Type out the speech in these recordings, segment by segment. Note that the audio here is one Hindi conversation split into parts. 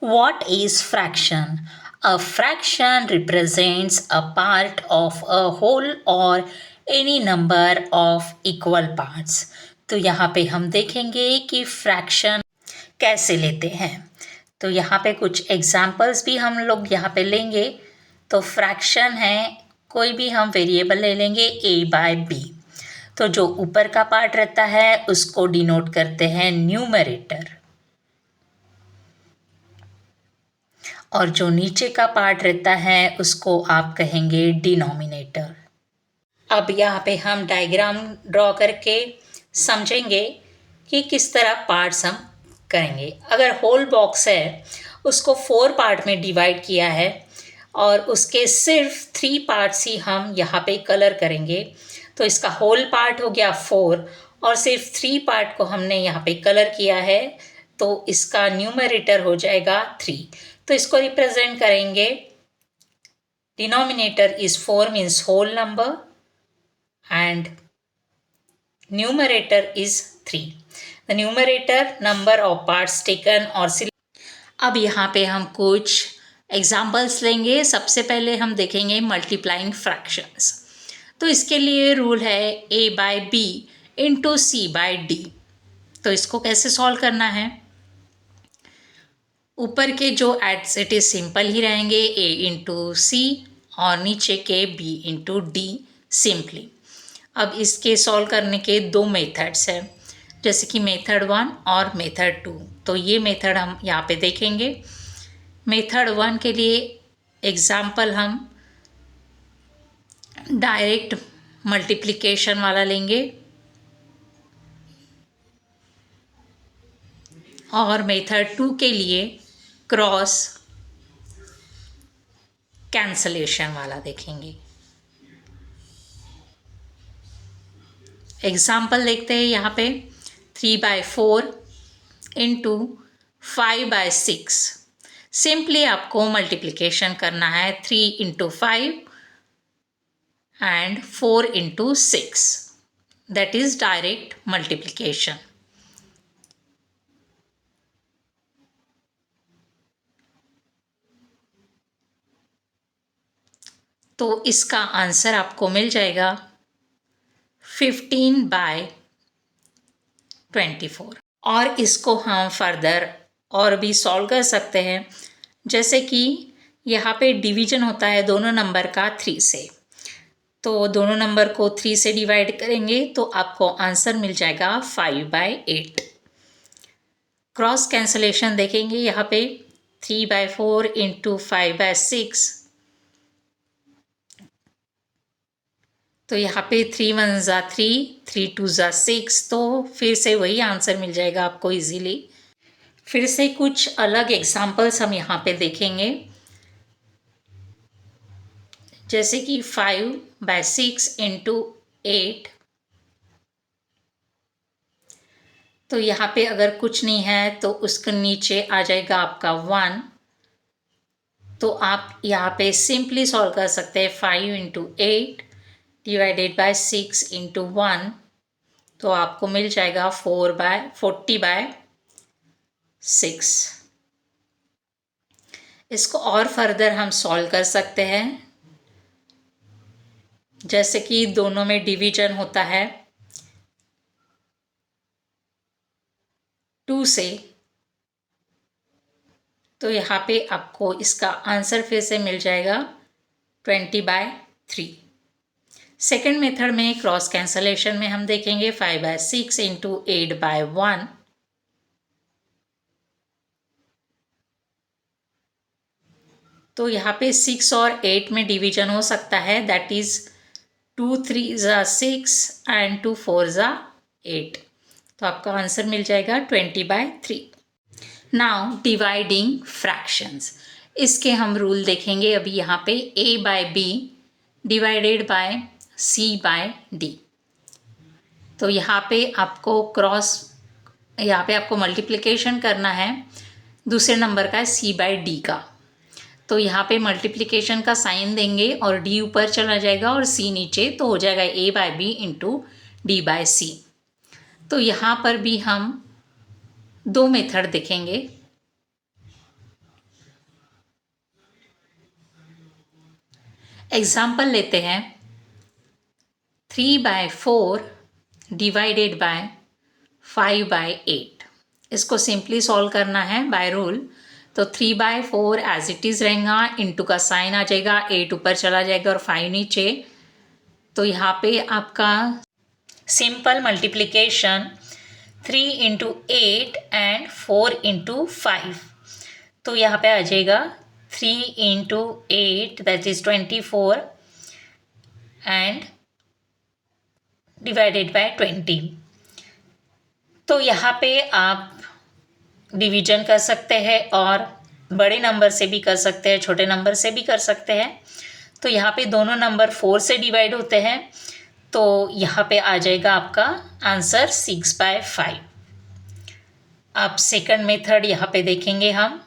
What is fraction? A fraction represents a part of a whole or any number of equal parts. तो यहाँ पे हम देखेंगे कि फ्रैक्शन कैसे लेते हैं. तो यहाँ पे कुछ एग्जाम्पल्स भी हम लोग यहाँ पे लेंगे. तो फ्रैक्शन है, कोई भी हम वेरिएबल ले लेंगे a/b. तो जो ऊपर का पार्ट रहता है उसको डिनोट करते हैं न्यूमरेटर, और जो नीचे का पार्ट रहता है उसको आप कहेंगे डिनोमिनेटर. अब यहाँ पे हम डायग्राम ड्रॉ करके समझेंगे कि किस तरह पार्ट्स हम करेंगे. अगर होल बॉक्स है उसको 4 पार्ट में डिवाइड किया है और उसके सिर्फ 3 पार्ट्स ही हम यहाँ पे कलर करेंगे. तो इसका होल पार्ट हो गया 4 और सिर्फ 3 पार्ट को हमने यहाँ पे कलर किया है, तो इसका न्यूमरेटर हो जाएगा 3. तो इसको रिप्रेजेंट करेंगे, denominator is 4 means whole number and numerator is 3. The numerator number of parts taken or अब यहाँ पे हम कुछ एग्जाम्पल्स लेंगे. सबसे पहले हम देखेंगे मल्टीप्लाइंग फ्रैक्शंस. तो इसके लिए रूल है a/b इंटू c/d. तो इसको कैसे सॉल्व करना है? ऊपर के जो एड्स इट इज सिंपल ही रहेंगे, a इंटू सी, और नीचे के b इंटू डी सिंपली. अब इसके सॉल्व करने के 2 मेथड्स हैं, जैसे कि मेथड 1 और मेथड 2. तो ये मेथड हम यहाँ पे देखेंगे. मेथड 1 के लिए एग्जाम्पल हम डायरेक्ट मल्टीप्लिकेशन वाला लेंगे, और मेथड 2 के लिए क्रॉस कैंसलेशन वाला देखेंगे. एग्जाम्पल देखते हैं यहाँ पे 3/4 इंटू 5/6. सिंपली आपको मल्टीप्लिकेशन करना है 3 into 5 and 4 into 6. That is direct multiplication. तो इसका आंसर आपको मिल जाएगा 15/24. और इसको हम फर्दर और भी सॉल्व कर सकते हैं, जैसे कि यहाँ पे डिवीजन होता है दोनों नंबर का 3 से. तो दोनों नंबर को 3 से डिवाइड करेंगे तो आपको आंसर मिल जाएगा 5/8. क्रॉस कैंसलेशन देखेंगे यहाँ पे 3/4 इंटू 5/6. तो यहाँ पे 3 1 ज़ा 3, 3 2 ज़ा 6. तो फिर से वही आंसर मिल जाएगा आपको इजीली. फिर से कुछ अलग एग्जाम्पल्स हम यहाँ पे देखेंगे, जैसे कि 5/6 इंटू 8. तो यहाँ पे अगर कुछ नहीं है तो उसके नीचे आ जाएगा आपका 1. तो आप यहाँ पे सिंपली सॉल्व कर सकते हैं 5 इंटू 8 डिवाइडेड बाय 6 इंटू 1. तो आपको मिल जाएगा 40/6. इसको और फर्दर हम सॉल्व कर सकते हैं, जैसे कि दोनों में डिवीजन होता है 2 से. तो यहाँ पे आपको इसका आंसर फिर से मिल जाएगा 20/3. सेकेंड मेथड में क्रॉस कैंसलेशन में हम देखेंगे 5/6 इंटू 8/1. तो यहाँ पे 6 और 8 में डिवीजन हो सकता है, दैट इज 2 3 ज़ा 6 एंड 2 4 ज़ा 8. तो आपका आंसर मिल जाएगा 20/3. Now dividing fractions. इसके हम रूल देखेंगे अभी यहाँ पे a/b डिवाइडेड बाय c/d. तो यहाँ पे आपको मल्टीप्लिकेशन करना है दूसरे नंबर का c/d का. तो यहाँ पे मल्टीप्लिकेशन का साइन देंगे और d ऊपर चला जाएगा और c नीचे, तो हो जाएगा a/b इंटू d/c. तो यहाँ पर भी हम 2 मेथड देखेंगे. एग्जाम्पल लेते हैं 3/4 डिवाइडेड बाय 5/8। इसको सिंपली सॉल्व करना है बाय रूल। तो 3/4 एज इट इज रहेगा, इंटू का साइन आ जाएगा, 8 ऊपर चला जाएगा और 5 नीचे। तो यहाँ पे आपका simple multiplication 3 into 8 and 4 into 5। तो यहाँ पे आ जाएगा 3 into 8 that is 24 and divided by 20। तो यहाँ पे आप डिवीजन कर सकते हैं और बड़े नंबर से भी कर सकते हैं, छोटे नंबर से भी कर सकते हैं। तो यहाँ पे दोनों नंबर 4 से डिवाइड होते हैं, तो यहाँ पे आ जाएगा आपका आंसर 6/5। अब सेकंड मेथड यहाँ पे देखेंगे हम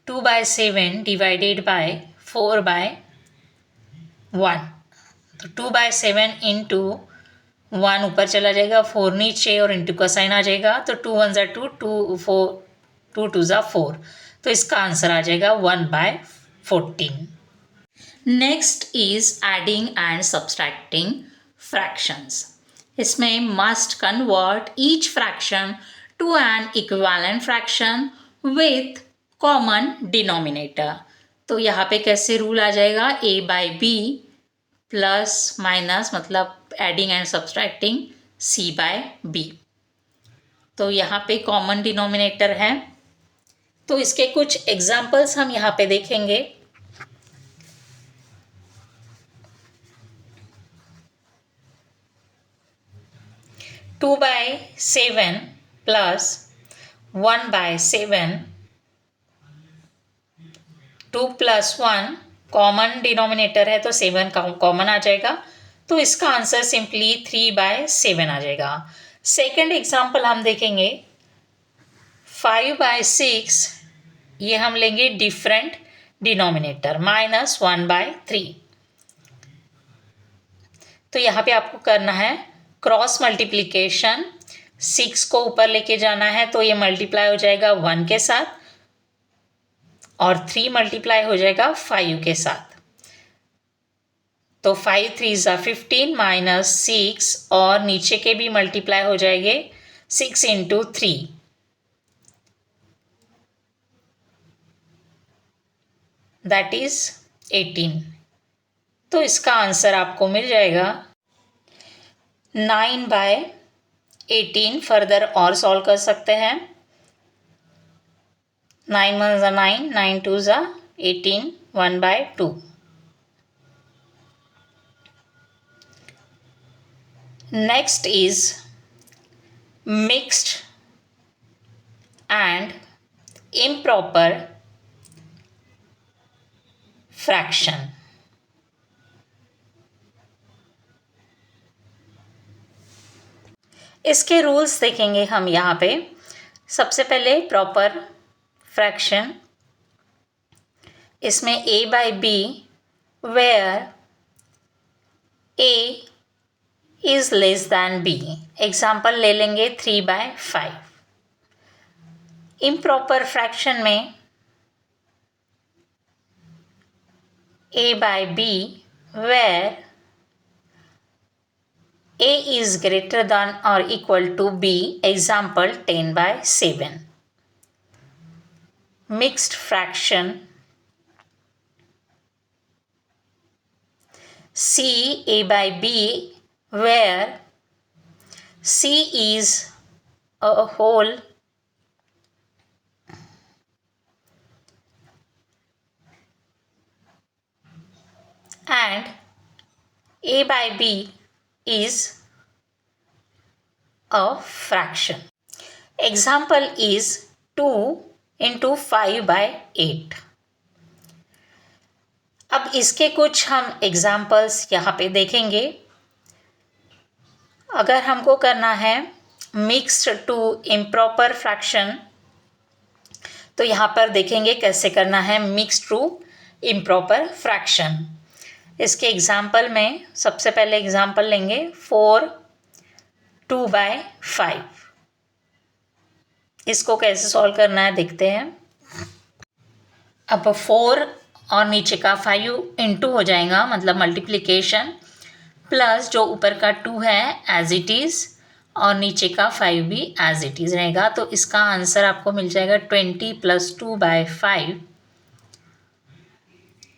2/7 डिवाइडेड बाय 4/1। तो 2/7 इंटू 1 ऊपर चला जाएगा, 4 नीचे और इंटू का साइन आ जाएगा। तो 2 1 ज़ा 2, 2 4, 2 2 ज़ा 4। तो इसका आंसर आ जाएगा 1/14। Next is adding and subtracting fractions. इसमें must convert each fraction to an equivalent fraction with common denominator. तो यहाँ पे कैसे रूल आ जाएगा, a/b प्लस माइनस मतलब एडिंग एंड सब्सट्रैक्टिंग c/b। तो यहाँ पे कॉमन डिनोमिनेटर है। तो इसके कुछ एग्जाम्पल्स हम यहाँ पे देखेंगे। Two by 7 plus 1/7, 2 + 1 common denominator है तो 7 कॉमन आ जाएगा। तो इसका आंसर सिंपली 3/7 आ जाएगा। सेकंड एग्जाम्पल हम देखेंगे 5/6, ये हम लेंगे डिफरेंट डिनोमिनेटर -1/3। तो यहाँ पे आपको करना है क्रॉस मल्टीप्लिकेशन। 6 को ऊपर लेके जाना है तो ये मल्टीप्लाई हो जाएगा 1 के साथ और 3 मल्टीप्लाई हो जाएगा 5 के साथ। तो 5 3 ज़ा 15 -6 और नीचे के भी मल्टीप्लाई हो जाएंगे 6 इंटू 3 दैट इज 18। तो इसका आंसर आपको मिल जाएगा 9/18। फर्दर और सॉल्व कर सकते हैं। 9 1 ज़ा 9, 9 2 ज़ा 18, 1/2। Next is mixed and improper fraction। इसके रूल्स देखेंगे हम यहाँ पे। सबसे पहले प्रॉपर फ्रैक्शन, इसमें a/b where a is less than b। Example ले लेंगे 3/5। इम्प्रॉपर फ्रैक्शन में a/b where a is greater than or equal to b। Example 10/7। Mixed fraction c a/b where c is a whole and a/b is a fraction। Example is 2 into 5/8। अब इसके कुछ हम एग्जाम्पल्स यहाँ पे देखेंगे। अगर हमको करना है मिक्स्ड टू इम्प्रॉपर फ्रैक्शन तो यहाँ पर देखेंगे कैसे करना है मिक्स्ड टू इम्प्रॉपर फ्रैक्शन। इसके एग्जाम्पल में सबसे पहले एग्जाम्पल लेंगे 4 2/5। इसको कैसे सॉल्व करना है देखते हैं। अब 4 और नीचे का 5 इंटू हो जाएगा, मतलब मल्टीप्लिकेशन, प्लस जो ऊपर का 2 है एज इट इज़ और नीचे का 5 भी एज इट इज़ रहेगा। तो इसका आंसर आपको मिल जाएगा 20 + 2/5,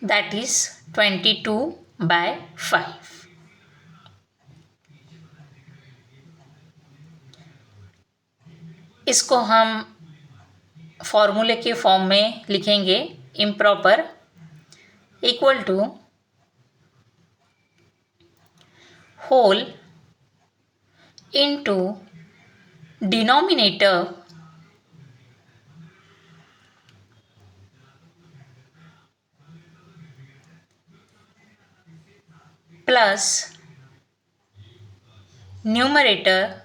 दैट इज 22/5। इसको हम फॉर्मूले के फॉर्म में लिखेंगे, improper equal to whole into denominator plus numerator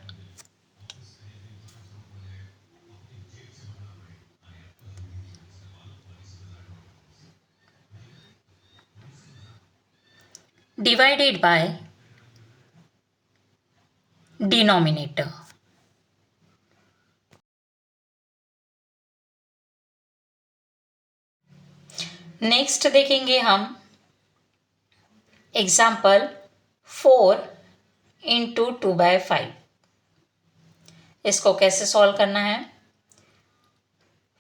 divided by denominator. Next देखेंगे हम एग्जाम्पल 4 इंटू 2/5। इसको कैसे सॉल्व करना है?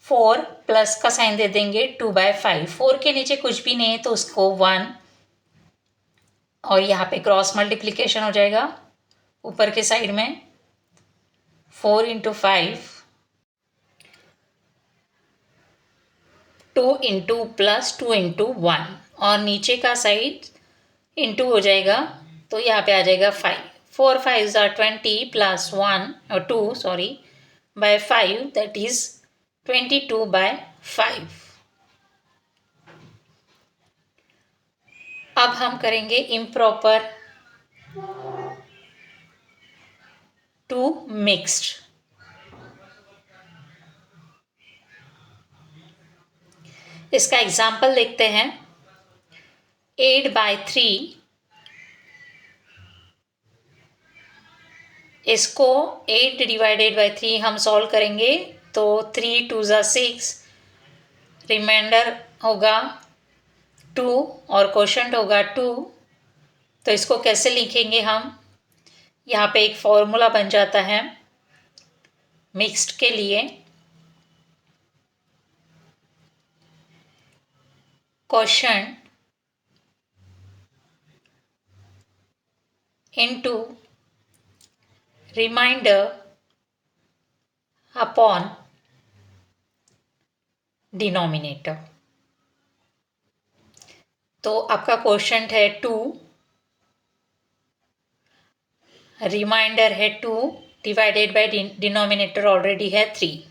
4 प्लस का साइन दे देंगे 2/5, 4 के नीचे कुछ भी नहीं है तो उसको 1 और यहाँ पे क्रॉस मल्टीप्लिकेशन हो जाएगा ऊपर के साइड में 4 इंटू 5, 2 इंटू प्लस 2 इंटू 1 और नीचे का साइड इंटू हो जाएगा तो यहाँ पे आ जाएगा 5, 4 5 are 20 प्लस 1 और 2 सॉरी बाय 5, दैट इज 22/5। अब हम करेंगे इम्प्रॉपर टू मिक्स्ड। इसका एग्जाम्पल देखते हैं, 8/3, इसको 8 डिवाइडेड बाई 3 हम सॉल्व करेंगे तो 3 2 ज़ा 6, रिमाइंडर होगा 2 और क्वोशंट होगा 2। तो इसको कैसे लिखेंगे हम? यहाँ पे एक फॉर्मूला बन जाता है मिक्स्ड के लिए, quotient into remainder upon denominator. तो आपका क्वोशंट है 2, रिमाइंडर है 2 डिवाइडेड बाय डिनोमिनेटर ऑलरेडी है 3।